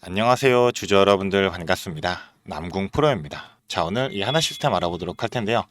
안녕하세요, 주주 여러분들 반갑습니다. 남궁 프로입니다. 자, 오늘 이 하나 시스템 알아보도록 할 텐데요.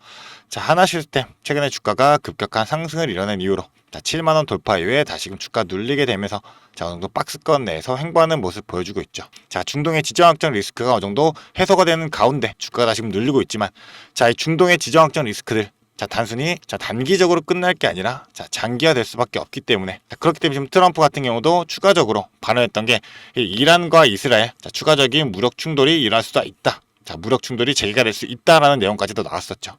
자, 하나 시스템 최근에 주가가 급격한 상승을 이뤄낸 이후로 7만원 돌파 이후에 다시금 주가 눌리게 되면서 어느 정도 박스권 내에서 횡보하는 모습 보여주고 있죠. 자, 중동의 지정학적 리스크가 어느 정도 해소가 되는 가운데 주가가 다시금 눌리고 있지만, 자, 이 중동의 지정학적 리스크들 단순히 단기적으로 끝날 게 아니라 장기화될 수밖에 없기 때문에, 그렇기 때문에 지금 트럼프 같은 경우도 추가적으로 발언했던 게 이 이란과 이스라엘 추가적인 무력 충돌이 일어날 수도 있다. 무력 충돌이 재개가 될 수 있다라는 내용까지도 나왔었죠.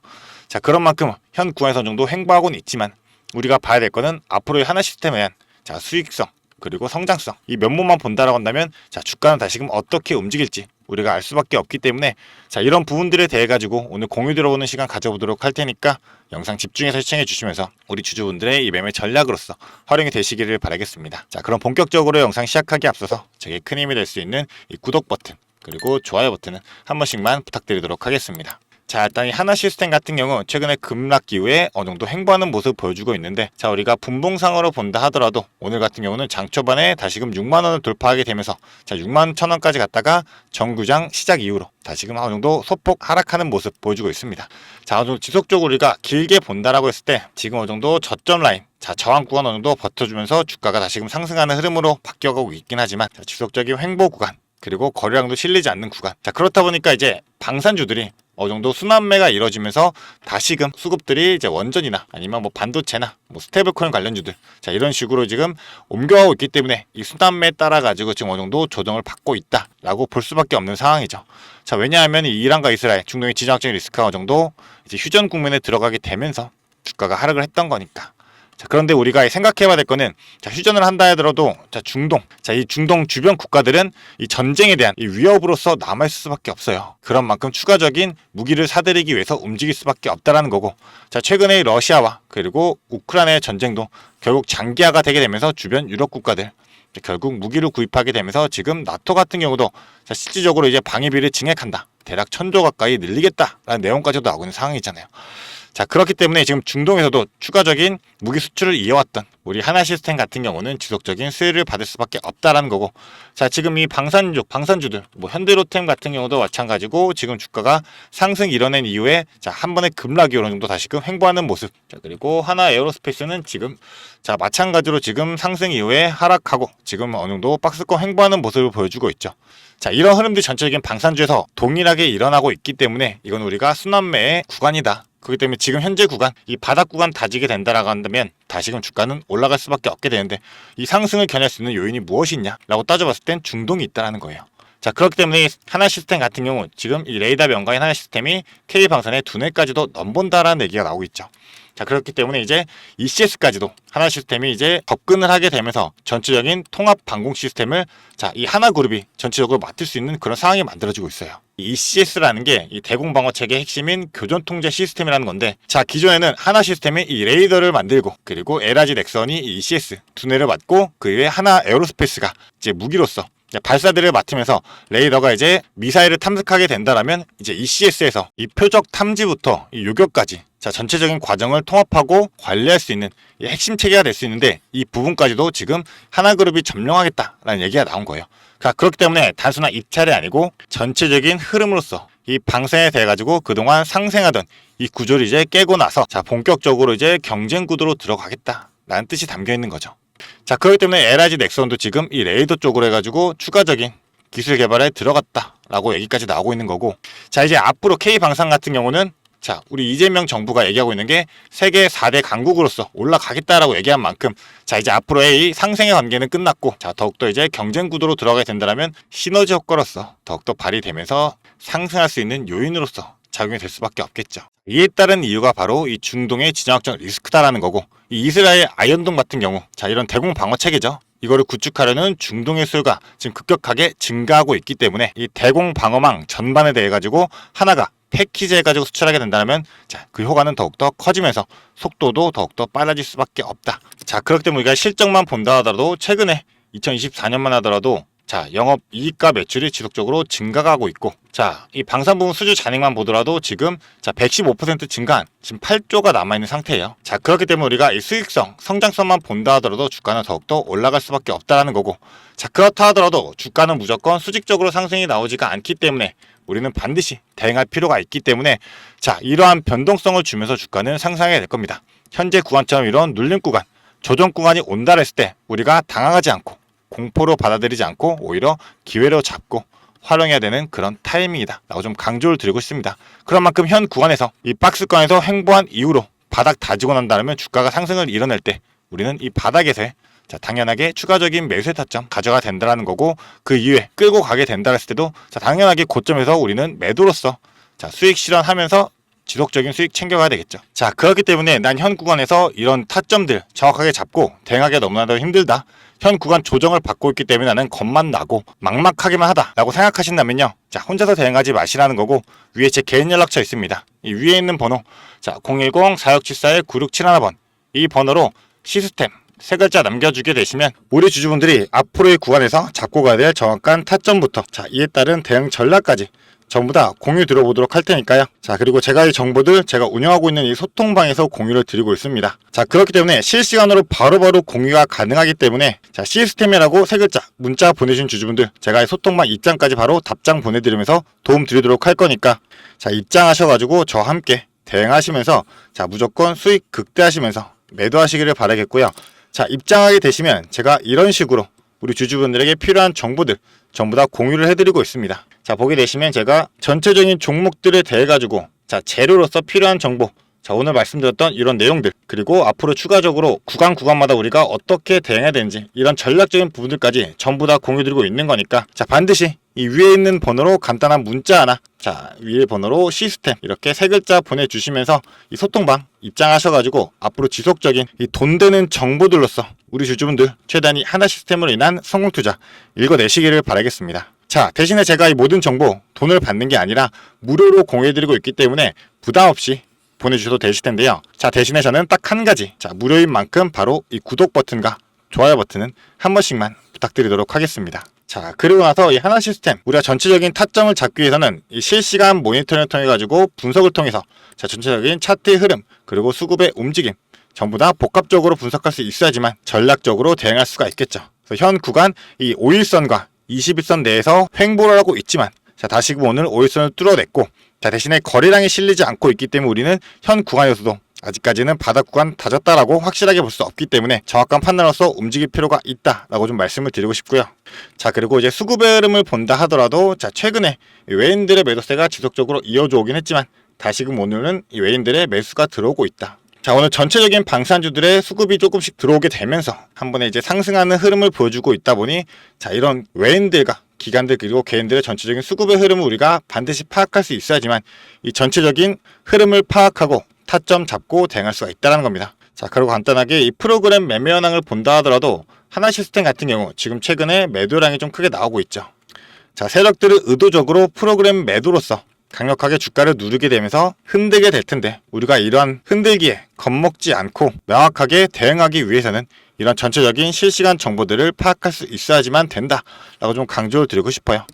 자, 그런 만큼 현 구간에서 어느 정도 횡보하고는 있지만, 우리가 봐야 될 거는 앞으로의 하나 시스템에 대한 수익성 그리고 성장성, 이 면모만 본다라고 한다면 주가는 다시금 어떻게 움직일지 우리가 알 수밖에 없기 때문에, 이런 부분들에 대해 가지고 오늘 공유 들어보는 시간 가져보도록 할 테니까 영상 집중해서 시청해 주시면서 우리 주주분들의 이 매매 전략으로서 활용이 되시기를 바라겠습니다. 자, 그럼 본격적으로 영상 시작하기에 앞서서 제게 큰 힘이 될 수 있는 이 구독 버튼 그리고 좋아요 버튼은 한 번씩만 부탁드리도록 하겠습니다. 자, 일단 이 하나 시스템 같은 경우 최근에 급락 이후에 어느 정도 횡보하는 모습을 보여주고 있는데, 우리가 분봉상으로 본다 하더라도 오늘 같은 경우는 장 초반에 다시금 6만원을 돌파하게 되면서 6만 1천원까지 갔다가 정규장 시작 이후로 다시금 어느 정도 소폭 하락하는 모습 보여주고 있습니다. 자, 어느 정도 지속적으로 우리가 길게 본다라고 했을 때 지금 어느 정도 저점 라인, 저항 구간 어느 정도 버텨주면서 주가가 다시금 상승하는 흐름으로 바뀌어가고 있긴 하지만, 지속적인 횡보 구간 그리고 거래량도 실리지 않는 구간, 그렇다 보니까 이제 방산주들이 어느 정도 순환매가 이루어지면서 다시금 수급들이 원전이나 아니면 반도체나 스테이블코인 관련주들 이런 식으로 지금 옮겨가고 있기 때문에 이 순환매에 따라 가지고 지금 어느 정도 조정을 받고 있다라고 볼 수밖에 없는 상황이죠. 자, 왜냐하면 이 이란과 이스라엘 중동의 지정학적 리스크가 어느 정도 이제 휴전 국면에 들어가게 되면서 주가가 하락을 했던 거니까. 자, 그런데 우리가 생각해봐야 될 거는, 휴전을 한다 하더라도 중동, 이 중동 주변 국가들은 이 전쟁에 대한 이 위협으로서 남아있을 수밖에 없어요. 그런 만큼 추가적인 무기를 사들이기 위해서 움직일 수밖에 없다라는 거고, 최근에 러시아와 그리고 우크라이나의 전쟁도 결국 장기화가 되게 되면서 주변 유럽 국가들 결국 무기를 구입하게 되면서 지금 나토 같은 경우도 실질적으로 이제 방위비를 증액한다, 대략 1,000조 가까이 늘리겠다라는 내용까지도 나오고 있는 상황이잖아요. 자, 그렇기 때문에 지금 중동에서도 추가적인 무기 수출을 이어왔던 우리 하나 시스템 같은 경우는 지속적인 수혜를 받을 수밖에 없다라는 거고, 자, 지금 이 방산주들 현대로템 같은 경우도 마찬가지고 지금 주가가 상승 이뤄낸 이후에 한 번에 급락이 어느 정도 다시금 횡보하는 모습. 자, 그리고 하나 에어로스페이스는 지금 마찬가지로 지금 상승 이후에 하락하고 지금 어느 정도 박스권 횡보하는 모습을 보여주고 있죠. 자, 이런 흐름들이 전체적인 방산주에서 동일하게 일어나고 있기 때문에 이건 우리가 순환매의 구간이다. 그렇기 때문에 지금 현재 구간, 이 바닥 구간 다지게 된다라고 한다면 다시금 주가는 올라갈 수밖에 없게 되는데, 이 상승을 겨냥할 수 있는 요인이 무엇이 있냐라고 따져봤을 땐 중동이 있다라는 거예요. 자, 그렇기 때문에 하나 시스템 같은 경우 지금 이 레이더 명가인 하나 시스템이 K방산의 두뇌까지도 넘본다라는 얘기가 나오고 있죠. 자, 그렇기 때문에 이제 ECS까지도 하나 시스템이 이제 접근을 하게 되면서 전체적인 통합 방공 시스템을 이 하나 그룹이 전체적으로 맡을 수 있는 그런 상황이 만들어지고 있어요. 이 ECS라는 게 이 대공방어 체계 핵심인 교전 통제 시스템이라는 건데, 기존에는 하나 시스템이 이 레이더를 만들고 그리고 LRG 넥선이 이 ECS 두뇌를 맡고 그 이외에 하나 에어로스페이스가 이제 무기로서 발사들을 맡으면서 레이더가 이제 미사일을 탐색하게 된다라면 이제 ECS에서 이 표적 탐지부터 이 요격까지 전체적인 과정을 통합하고 관리할 수 있는 이 핵심 체계가 될 수 있는데, 이 부분까지도 지금 하나그룹이 점령하겠다라는 얘기가 나온 거예요. 그렇기 때문에 단순한 입찰이 아니고 전체적인 흐름으로서 이 방산에 대해 가지고 그동안 상생하던 이 구조를 이제 깨고 나서 본격적으로 이제 경쟁 구도로 들어가겠다라는 뜻이 담겨 있는 거죠. 자, 그렇기 때문에 LRG 넥선도 지금 이 레이더 쪽으로 해가지고 추가적인 기술 개발에 들어갔다라고 얘기까지 나오고 있는 거고, 이제 앞으로 K방산 같은 경우는 우리 이재명 정부가 얘기하고 있는 게 세계 4대 강국으로서 올라가겠다라고 얘기한 만큼 이제 앞으로의 이 상생의 관계는 끝났고, 더욱더 이제 경쟁 구도로 들어가게 된다면 시너지 효과로서 더욱더 발휘되면서 상승할 수 있는 요인으로서 작용이 될 수밖에 없겠죠. 이에 따른 이유가 바로 이 중동의 지정학적 리스크다라는 거고, 이 이스라엘 아이언돔 같은 경우 이런 대공 방어 체계죠. 이거를 구축하려는 중동의 수요가 지금 급격하게 증가하고 있기 때문에 이 대공 방어망 전반에 대해 가지고 하나가 패키지 해가지고 수출하게 된다면 그 효과는 더욱더 커지면서 속도도 더욱더 빨라질 수밖에 없다. 그렇기 때문에 우리가 실적만 본다 하더라도 최근에 2024년만 하더라도 자, 영업이익과 매출이 지속적으로 증가가 하고 있고, 자, 이 방산부문 수주 잔액만 보더라도 지금 115% 증가한 지금 8조가 남아있는 상태예요. 자, 그렇기 때문에 우리가 이 수익성, 성장성만 본다 하더라도 주가는 더욱더 올라갈 수밖에 없다라는 거고, 자, 그렇다 하더라도 주가는 무조건 수직적으로 상승이 나오지가 않기 때문에 우리는 반드시 대응할 필요가 있기 때문에, 자, 이러한 변동성을 주면서 주가는 상승하게 될 겁니다. 현재 구간처럼 이런 눌림 구간, 조정 구간이 온다 했을 때 우리가 당황하지 않고 공포로 받아들이지 않고 오히려 기회로 잡고 활용해야 되는 그런 타이밍이다 라고 좀 강조를 드리고 싶습니다. 그런 만큼 현 구간에서 이 박스권에서 횡보한 이후로 바닥 다지고 난다면 주가가 상승을 이뤄낼 때 우리는 이 바닥에서의 당연하게 추가적인 매수의 타점 가져가 된다는 거고, 그 이후에 끌고 가게 된다 했을 때도 당연하게 고점에서 우리는 매도로서 수익 실현하면서 지속적인 수익 챙겨가야 되겠죠. 자, 그렇기 때문에 난 현 구간에서 이런 타점들 정확하게 잡고 대응하기 너무나도 힘들다, 현 구간 조정을 받고 있기 때문에 나는 겁만 나고 막막하기만 하다 라고 생각하신다면요, 자, 혼자서 대응하지 마시라는 거고, 위에 제 개인 연락처 있습니다. 이 위에 있는 번호, 자, 010-4674-9671번, 이 번호로 시스템 세 글자 남겨주게 되시면 우리 주주분들이 앞으로의 구간에서 잡고 가야 될 정확한 타점부터, 자, 이에 따른 대응 전략까지 전부 다 공유 들어보도록 할 테니까요. 자, 그리고 제가 이 정보들 제가 운영하고 있는 이 소통방에서 공유를 드리고 있습니다. 자, 그렇기 때문에 실시간으로 바로바로 공유가 가능하기 때문에, 자, 시스템이라고 세 글자 문자 보내신 주주분들 제가 이 소통방 입장까지 바로 답장 보내드리면서 도움 드리도록 할 거니까, 자, 입장하셔가지고 저와 함께 대응하시면서 자, 무조건 수익 극대화하시면서 매도하시기를 바라겠고요. 자, 입장하게 되시면 제가 이런 식으로 우리 주주분들에게 필요한 정보들 전부 다 공유를 해드리고 있습니다. 자, 보게 되시면 제가 전체적인 종목들에 대해 가지고, 자, 재료로서 필요한 정보, 자, 오늘 말씀드렸던 이런 내용들, 그리고 앞으로 추가적으로 구간마다 우리가 어떻게 대응해야 되는지 이런 전략적인 부분들까지 전부 다 공유드리고 있는 거니까, 자, 반드시 이 위에 있는 번호로 간단한 문자 하나, 자, 위에 번호로 시스템 이렇게 세 글자 보내주시면서 이 소통방 입장하셔가지고 앞으로 지속적인 이 돈 되는 정보들로서 우리 주주분들 최대한 이 하나 시스템으로 인한 성공 투자 읽어내시기를 바라겠습니다. 자, 대신에 제가 이 모든 정보 돈을 받는 게 아니라 무료로 공유해드리고 있기 때문에 부담 없이 보내주셔도 되실 텐데요. 자, 대신에 저는 딱 한 가지, 자, 무료인 만큼 바로 이 구독 버튼과 좋아요 버튼은 한 번씩만 부탁드리도록 하겠습니다. 자, 그리고 나서 이 하나 시스템 우리가 전체적인 타점을 잡기 위해서는 이 실시간 모니터링을 통해 가지고 분석을 통해서, 자, 전체적인 차트의 흐름 그리고 수급의 움직임 전부 다 복합적으로 분석할 수 있어야지만 전략적으로 대응할 수가 있겠죠. 그래서 현 구간 이 5일선과 21선 내에서 횡보를 하고 있지만, 자, 다시금 오늘 5일선을 뚫어냈고, 자, 대신에 거래량이 실리지 않고 있기 때문에 우리는 현 구간에서도 아직까지는 바닥 구간 다졌다라고 확실하게 볼 수 없기 때문에 정확한 판단으로서 움직일 필요가 있다라고 좀 말씀을 드리고 싶고요. 자, 그리고 이제 수급의 흐름을 본다 하더라도, 자, 최근에 외인들의 매도세가 지속적으로 이어져 오긴 했지만 다시금 오늘은 이 외인들의 매수가 들어오고 있다. 자, 오늘 전체적인 방산주들의 수급이 조금씩 들어오게 되면서 한 번에 이제 상승하는 흐름을 보여주고 있다 보니, 자, 이런 외인들과 기관들 그리고 개인들의 전체적인 수급의 흐름을 우리가 반드시 파악할 수 있어야지만 이 전체적인 흐름을 파악하고 타점 잡고 대응할 수가 있다는 겁니다. 자, 그리고 간단하게 이 프로그램 매매 현황을 본다 하더라도 하나 시스템 같은 경우 지금 최근에 매도량이 좀 크게 나오고 있죠. 자, 세력들을 의도적으로 프로그램 매도로서 강력하게 주가를 누르게 되면서 흔들게 될 텐데, 우리가 이러한 흔들기에 겁먹지 않고 명확하게 대응하기 위해서는 이런 전체적인 실시간 정보들을 파악할 수 있어야지만 된다라고 좀 강조를 드리고 싶어요.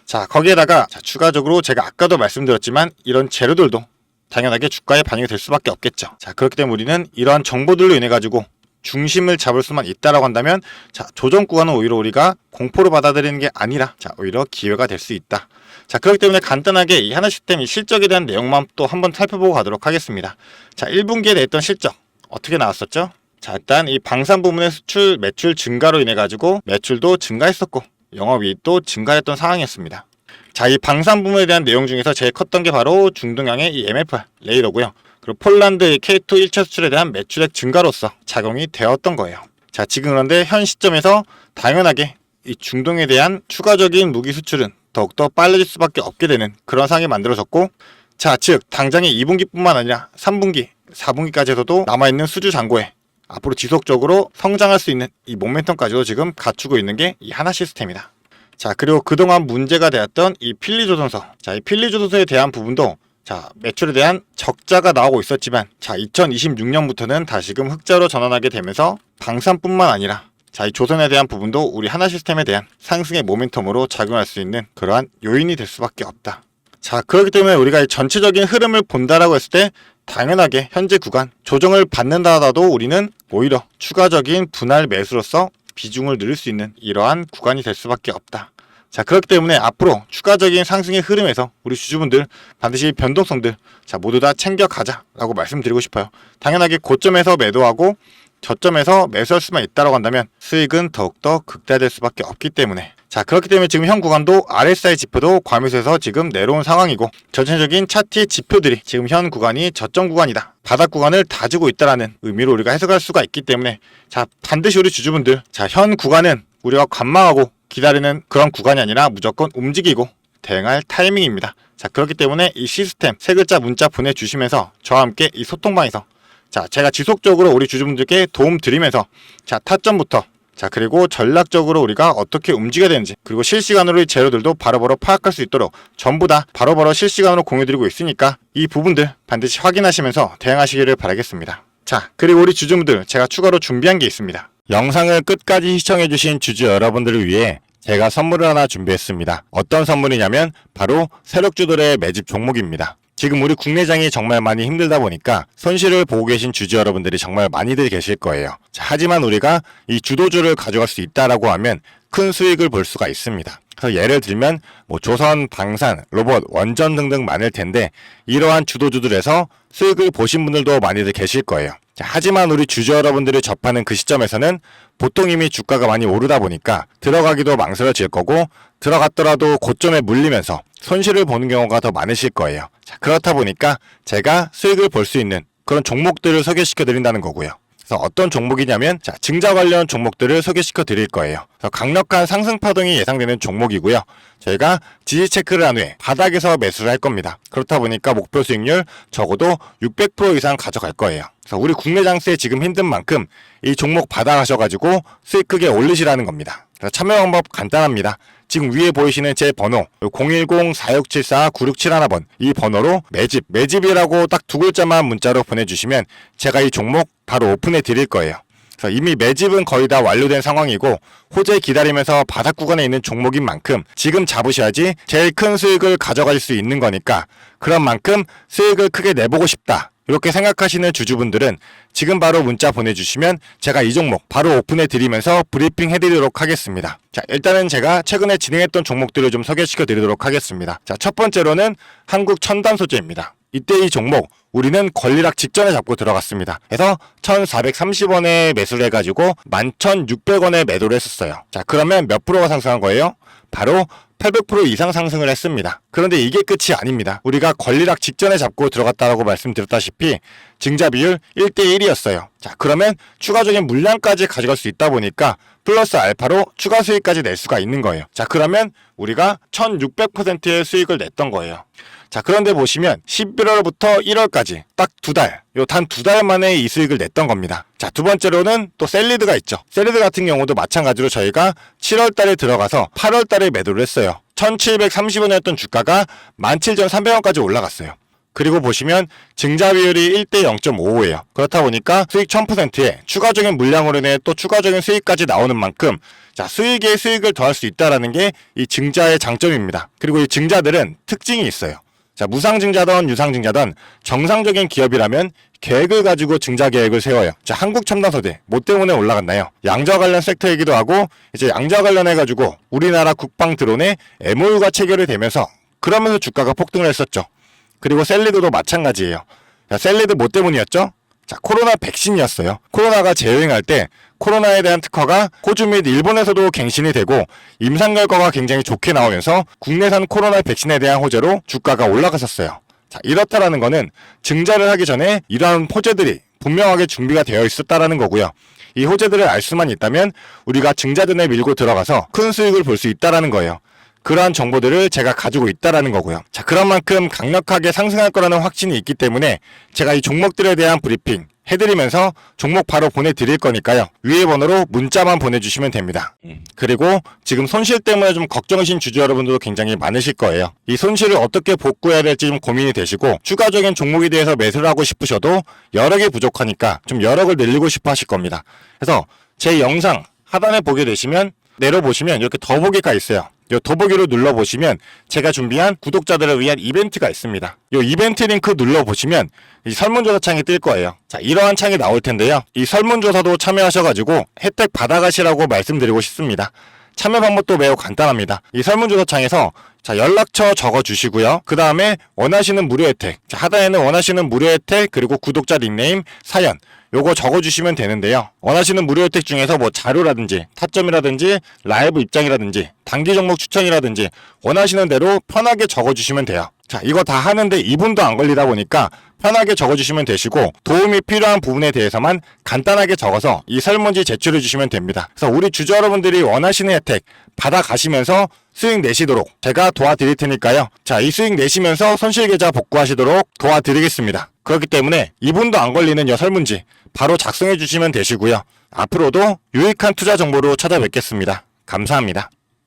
자, 거기에다가 자, 추가적으로 제가 아까도 말씀드렸지만 이런 재료들도 당연하게 주가에 반영이 될 수밖에 없겠죠. 자, 그렇기 때문에 우리는 이러한 정보들로 인해 가지고 중심을 잡을 수만 있다라고 한다면, 자, 조정 구간은 오히려 우리가 공포로 받아들이는 게 아니라, 자, 오히려 기회가 될 수 있다. 자, 그렇기 때문에 간단하게 이 하나 시스템 실적에 대한 내용만 또 한번 살펴보고 가도록 하겠습니다. 자, 1분기에 냈던 실적 어떻게 나왔었죠? 자, 일단 이 방산 부문의 수출 매출 증가로 인해 가지고 매출도 증가했었고 영업이익도 증가했던 상황이었습니다. 자, 이 방산 부문에 대한 내용 중에서 제일 컸던 게 바로 중동향의 이 MFR 레이더고요. 그리고 폴란드 K2 1차 수출에 대한 매출액 증가로서 작용이 되었던 거예요. 자, 지금 그런데 현 시점에서 당연하게 이 중동에 대한 추가적인 무기 수출은 더욱더 빨라질 수밖에 없게 되는 그런 상황이 만들어졌고, 자, 즉 당장의 2분기뿐만 아니라 3분기, 4분기까지에서도 남아있는 수주 잔고에 앞으로 지속적으로 성장할 수 있는 이 모멘텀까지도 지금 갖추고 있는 게 이 하나 시스템이다. 자, 그리고 그동안 문제가 되었던 이 필리조선소, 자, 이 필리조선소에 대한 부분도, 자, 매출에 대한 적자가 나오고 있었지만, 자, 2026년부터는 다시금 흑자로 전환하게 되면서 방산뿐만 아니라 자, 이 조선에 대한 부분도 우리 하나시스템에 대한 상승의 모멘텀으로 작용할 수 있는 그러한 요인이 될 수밖에 없다. 자, 그렇기 때문에 우리가 이 전체적인 흐름을 본다라고 했을 때 당연하게 현재 구간 조정을 받는다 하더라도 우리는 오히려 추가적인 분할 매수로서 비중을 늘릴 수 있는 이러한 구간이 될 수밖에 없다. 자, 그렇기 때문에 앞으로 추가적인 상승의 흐름에서 우리 주주분들 반드시 변동성들 모두 다 챙겨가자라고 말씀드리고 싶어요. 당연하게 고점에서 매도하고 저점에서 매수할 수만 있다고 한다면 수익은 더욱더 극대화될 수밖에 없기 때문에 그렇기 때문에 지금 현 구간도 RSI 지표도 과매수에서 지금 내려온 상황이고 전체적인 차트 지표들이 지금 현 구간이 저점 구간이다, 바닥 구간을 다지고 있다라는 의미로 우리가 해석할 수가 있기 때문에 반드시 우리 주주분들 현 구간은 우리가 관망하고 기다리는 그런 구간이 아니라 무조건 움직이고 대응할 타이밍입니다. 그렇기 때문에 이 시스템 세 글자 문자 보내주시면서 저와 함께 이 소통방에서 제가 지속적으로 우리 주주분들께 도움 드리면서 타점부터 그리고 전략적으로 우리가 어떻게 움직여야 되는지 그리고 실시간으로 이 재료들도 바로바로 파악할 수 있도록 전부 다 바로바로 실시간으로 공유드리고 있으니까 이 부분들 반드시 확인하시면서 대응하시기를 바라겠습니다. 그리고 우리 주주분들 제가 추가로 준비한 게 있습니다. 영상을 끝까지 시청해주신 주주 여러분들을 위해 제가 선물을 하나 준비했습니다. 어떤 선물이냐면 바로 세력주들의 매집 종목입니다. 지금 우리 국내장이 정말 많이 힘들다 보니까 손실을 보고 계신 주주 여러분들이 정말 많이들 계실 거예요. 하지만 우리가 이 주도주를 가져갈 수 있다라고 하면 큰 수익을 볼 수가 있습니다. 그래서 예를 들면 조선, 방산, 로봇, 원전 등등 많을 텐데 이러한 주도주들에서 수익을 보신 분들도 많이들 계실 거예요. 하지만 우리 주주 여러분들이 접하는 그 시점에서는 보통 이미 주가가 많이 오르다 보니까 들어가기도 망설여질 거고 들어갔더라도 고점에 물리면서 손실을 보는 경우가 더 많으실 거예요. 그렇다 보니까 제가 수익을 볼 수 있는 그런 종목들을 소개시켜 드린다는 거고요. 그래서 어떤 종목이냐면 증자 관련 종목들을 소개시켜 드릴 거예요. 그래서 강력한 상승 파동이 예상되는 종목이고요. 저희가 지지 체크를 한 후에 바닥에서 매수를 할 겁니다. 그렇다 보니까 목표 수익률 적어도 600% 이상 가져갈 거예요. 그래서 우리 국내 장세 지금 힘든 만큼 이 종목 받아가셔가지고 수익 크게 올리시라는 겁니다. 그래서 참여 방법 간단합니다. 지금 위에 보이시는 제 번호 010-4674-9671번 이 번호로 매집이라고 딱 두 글자만 문자로 보내주시면 제가 이 종목 바로 오픈해 드릴 거예요. 그래서 이미 매집은 거의 다 완료된 상황이고 호재 기다리면서 바닥 구간에 있는 종목인 만큼 지금 잡으셔야지 제일 큰 수익을 가져갈 수 있는 거니까 그런 만큼 수익을 크게 내보고 싶다. 이렇게 생각하시는 주주분들은 지금 바로 문자 보내주시면 제가 이 종목 바로 오픈해 드리면서 브리핑 해드리도록 하겠습니다. 일단은 제가 최근에 진행했던 종목들을 좀 소개시켜 드리도록 하겠습니다. 첫 번째로는 한국 첨단 소재입니다. 이때 이 종목 우리는 권리락 직전에 잡고 들어갔습니다. 그래서 1430원에 매수를 해가지고 11,600원에 매도를 했었어요. 그러면 몇 프로가 상승한 거예요? 바로 800% 이상 상승을 했습니다. 그런데 이게 끝이 아닙니다. 우리가 권리락 직전에 잡고 들어갔다라고 말씀드렸다시피 증자 비율 1대1이었어요. 그러면 추가적인 물량까지 가져갈 수 있다 보니까 플러스 알파로 추가 수익까지 낼 수가 있는 거예요. 그러면 우리가 1600%의 수익을 냈던 거예요. 그런데 보시면 11월부터 1월까지 딱 단 두 달 만에 이 수익을 냈던 겁니다. 두 번째로는 또 셀리드가 있죠. 셀리드 같은 경우도 마찬가지로 저희가 7월 달에 들어가서 8월 달에 매도를 했어요. 1730원이었던 주가가 17,300원까지 올라갔어요. 그리고 보시면 증자 비율이 1대 0.55예요. 그렇다 보니까 수익 1000%에 추가적인 물량으로 인해 또 추가적인 수익까지 나오는 만큼 수익에 수익을 더할 수 있다는 게 이 증자의 장점입니다. 그리고 이 증자들은 특징이 있어요. 무상증자든 유상증자든 정상적인 기업이라면 계획을 가지고 증자 계획을 세워요. 한국첨단소재 뭐 때문에 올라갔나요? 양자 관련 섹터이기도 하고 이제 양자 관련해가지고 우리나라 국방 드론에 MOU가 체결이 되면서 그러면서 주가가 폭등을 했었죠. 그리고 셀리드도 마찬가지예요. 셀리드 뭐 때문이었죠? 코로나 백신이었어요. 코로나가 재유행할 때 코로나에 대한 특허가 호주 및 일본에서도 갱신이 되고 임상 결과가 굉장히 좋게 나오면서 국내산 코로나 백신에 대한 호재로 주가가 올라갔었어요. 이렇다라는 거는 증자를 하기 전에 이러한 호재들이 분명하게 준비가 되어 있었다라는 거고요. 이 호재들을 알 수만 있다면 우리가 증자전에 밀고 들어가서 큰 수익을 볼 수 있다라는 거예요. 그러한 정보들을 제가 가지고 있다라는 거고요. 그런 만큼 강력하게 상승할 거라는 확신이 있기 때문에 제가 이 종목들에 대한 브리핑 해드리면서 종목 바로 보내드릴 거니까요. 위에 번호로 문자만 보내주시면 됩니다. 그리고 지금 손실 때문에 좀 걱정이신 주주 여러분들도 굉장히 많으실 거예요. 이 손실을 어떻게 복구해야 될지 좀 고민이 되시고 추가적인 종목에 대해서 매수를 하고 싶으셔도 여력이 부족하니까 좀 여력을 늘리고 싶어 하실 겁니다. 그래서 제 영상 하단에 보게 되시면 내려보시면 이렇게 더보기가 있어요. 이 더보기로 눌러보시면 제가 준비한 구독자들을 위한 이벤트가 있습니다. 이 이벤트 링크 눌러보시면 이 설문조사 창이 뜰 거예요. 자, 이러한 창이 나올 텐데요. 이 설문조사도 참여하셔가지고 혜택 받아가시라고 말씀드리고 싶습니다. 참여 방법도 매우 간단합니다. 이 설문조사 창에서 자, 연락처 적어주시고요. 그 다음에 원하시는 무료 혜택, 자, 하단에는 원하시는 무료 혜택, 그리고 구독자 닉네임, 사연, 요거 적어주시면 되는데요. 원하시는 무료 혜택 중에서 뭐 자료라든지 타점이라든지 라이브 입장이라든지 단기 종목 추천이라든지 원하시는 대로 편하게 적어주시면 돼요. 자, 이거 다 하는데 2분도 안 걸리다 보니까 편하게 적어주시면 되시고 도움이 필요한 부분에 대해서만 간단하게 적어서 이 설문지 제출해 주시면 됩니다. 그래서 우리 주주 여러분들이 원하시는 혜택 받아가시면서 수익 내시도록 제가 도와드릴 테니까요. 자, 이 수익 내시면서 손실계좌 복구하시도록 도와드리겠습니다. 그렇기 때문에 2분도 안 걸리는 이 설문지 바로 작성해 주시면 되시고요. 앞으로도 유익한 투자 정보로 찾아뵙겠습니다. 감사합니다.